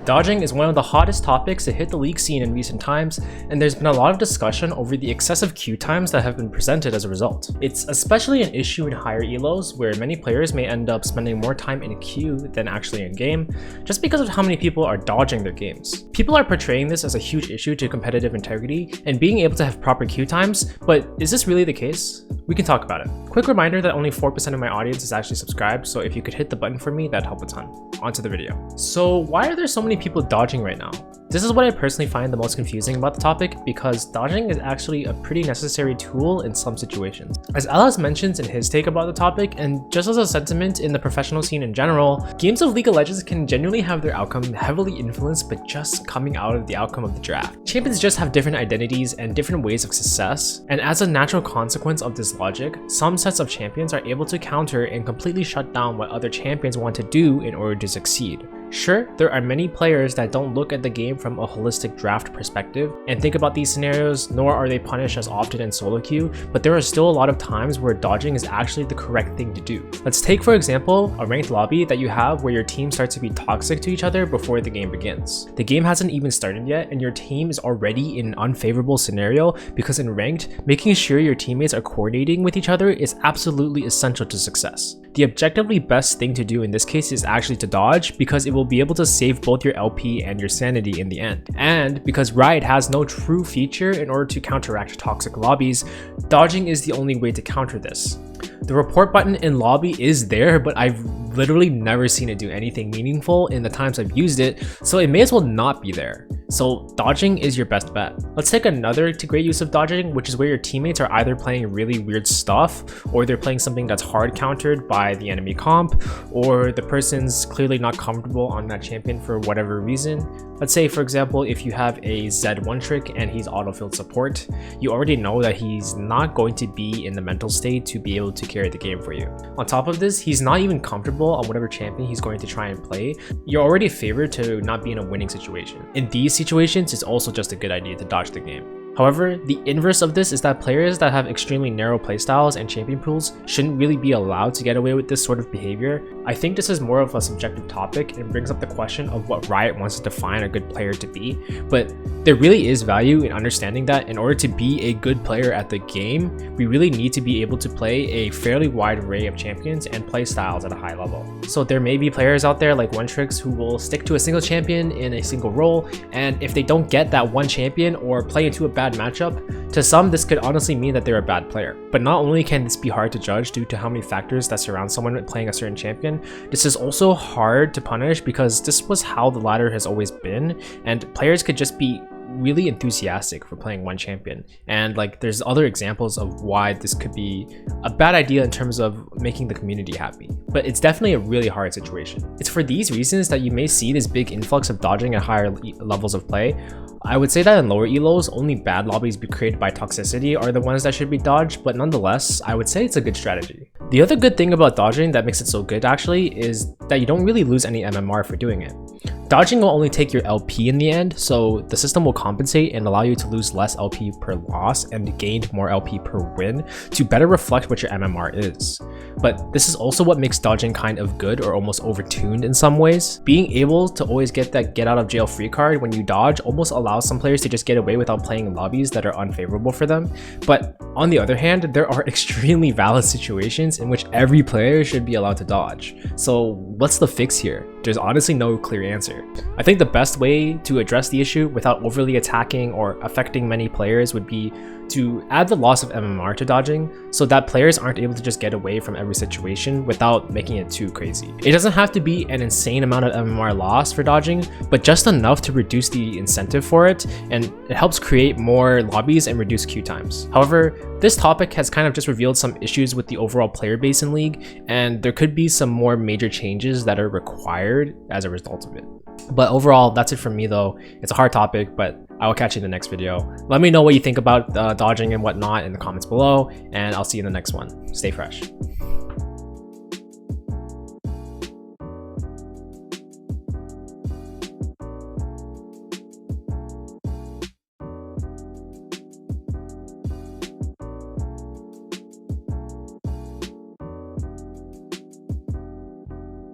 Dodging is one of the hottest topics to hit the league scene in recent times, and there's been a lot of discussion over the excessive queue times that have been presented as a result. It's especially an issue in higher elos, where many players may end up spending more time in a queue than actually in game, just because of how many people are dodging their games. People are portraying this as a huge issue to competitive integrity and being able to have proper queue times, but is this really the case? We can talk about it. Quick reminder that only 4% of my audience is actually subscribed, so if you could hit the button for me, that'd help a ton. Onto the video. So why are there so many people dodging right now? This is what I personally find the most confusing about the topic, because dodging is actually a pretty necessary tool in some situations. As Ellis mentions in his take about the topic, and just as a sentiment in the professional scene in general, games of League of Legends can genuinely have their outcome heavily influenced by just coming out of the outcome of the draft. Champions just have different identities and different ways of success, and as a natural consequence of this logic, some sets of champions are able to counter and completely shut down what other champions want to do in order to succeed. Sure, there are many players that don't look at the game from a holistic draft perspective and think about these scenarios, nor are they punished as often in solo queue, but there are still a lot of times where dodging is actually the correct thing to do. Let's take for example a ranked lobby that you have where your team starts to be toxic to each other before the game begins. The game hasn't even started yet and your team is already in an unfavorable scenario, because in ranked, making sure your teammates are coordinating with each other is absolutely essential to success. The objectively best thing to do in this case is actually to dodge, because it will be able to save both your LP and your sanity in the end. And because Riot has no true feature in order to counteract toxic lobbies, dodging is the only way to counter this. The report button in lobby is there, but I've literally never seen it do anything meaningful in the times I've used it, so it may as well not be there. So dodging is your best bet. Let's take another great use of dodging, which is where your teammates are either playing really weird stuff, or they're playing something that's hard countered by the enemy comp, or the person's clearly not comfortable on that champion for whatever reason. Let's say for example, if you have a Z1 trick and he's autofilled support, you already know that he's not going to be in the mental state to be able to carry the game for you. On top of this, he's not even comfortable on whatever champion he's going to try and play. You're already favored to not be in a winning situation. In these situations, it's also just a good idea to dodge the game. However, the inverse of this is that players that have extremely narrow playstyles and champion pools shouldn't really be allowed to get away with this sort of behavior. I think this is more of a subjective topic and brings up the question of what Riot wants to define a good player to be, but there really is value in understanding that in order to be a good player at the game, we really need to be able to play a fairly wide array of champions and play styles at a high level. So there may be players out there like OneTricks who will stick to a single champion in a single role, and if they don't get that one champion or play into a bad matchup, to some this could honestly mean that they're a bad player. But not only can this be hard to judge due to how many factors that surround someone playing a certain champion, this is also hard to punish because this was how the ladder has always been, and players could just be really enthusiastic for playing one champion, and like there's other examples of why this could be a bad idea in terms of making the community happy, but it's definitely a really hard situation. It's for these reasons that you may see this big influx of dodging at higher levels of play. I would say that in lower elos, only bad lobbies created by toxicity are the ones that should be dodged, but nonetheless, I would say it's a good strategy. The other good thing about dodging that makes it so good actually is that you don't really lose any MMR for doing it. Dodging will only take your LP in the end, so the system will compensate and allow you to lose less LP per loss and gain more LP per win to better reflect what your MMR is. But this is also what makes dodging kind of good or almost overtuned in some ways. Being able to always get that get out of jail free card when you dodge almost allows some players to just get away without playing in lobbies that are unfavorable for them. But on the other hand, there are extremely valid situations in which every player should be allowed to dodge. So what's the fix here? There's honestly no clear answer. I think the best way to address the issue without overly attacking or affecting many players would be to add the loss of MMR to dodging so that players aren't able to just get away from every situation without making it too crazy. It doesn't have to be an insane amount of MMR loss for dodging, but just enough to reduce the incentive for it, and it helps create more lobbies and reduce queue times. However, this topic has kind of just revealed some issues with the overall player base in League, and there could be some more major changes that are required as a result of it. But overall, that's it from me though. It's a hard topic, but I will catch you in the next video. Let me know what you think about dodging and whatnot in the comments below, and I'll see you in the next one. Stay fresh.